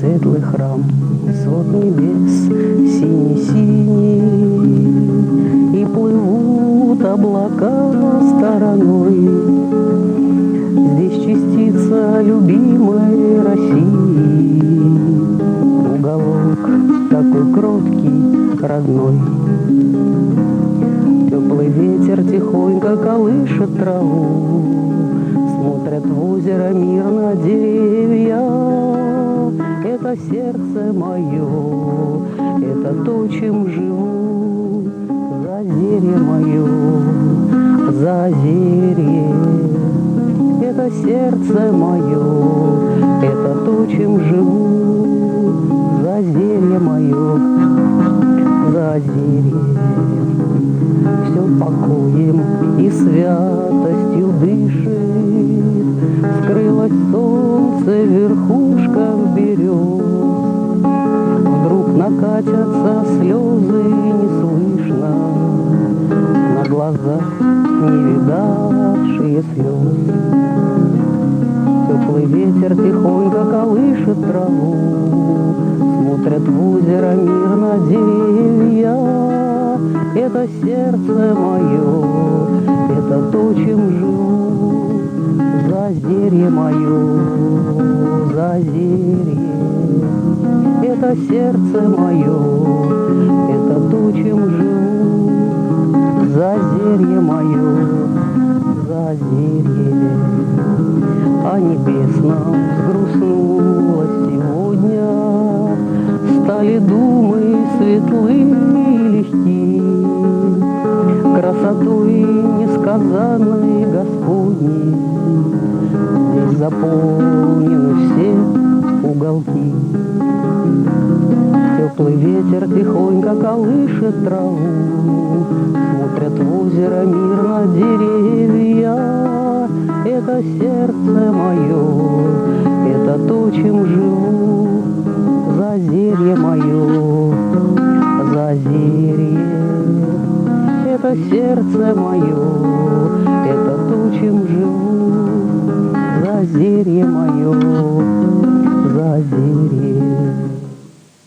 светлый храм, свод небес синий-синий, и плывут облака стороной. Здесь частица любимой России, уголок такой кроткий, родной. Теплый ветер тихонько колышет траву, смотрят в озеро мирно деревья. Это сердце мое, это то, чем живу. Зазерье мое, зазерье. Это сердце мое, это то, чем живу. Зазерье мое, зазерье. Все покоем и святостью дышит. Скрылось солнце в верхушках берез. Вдруг накатятся слезы, не слышно, на глазах не видавшие слез. Теплый ветер тихонько колышет траву, смотрят в озеро мирно деревья. Это сердце мое, это то, чем живу. Зазерье мое, зазерье. Это сердце мое, это то, чем живу. Зазерье мое, зазерье. А небесном сгрустнуло сегодня, стали думы светлые и легки, красотой несказанной Господней. Здесь заполнены все уголки. Теплый ветер тихонько колышет траву, смотрят в озеро мирно деревья. Это сердце мое, это то, чем живу. Зазерье мое, зазерье. Это сердце мое,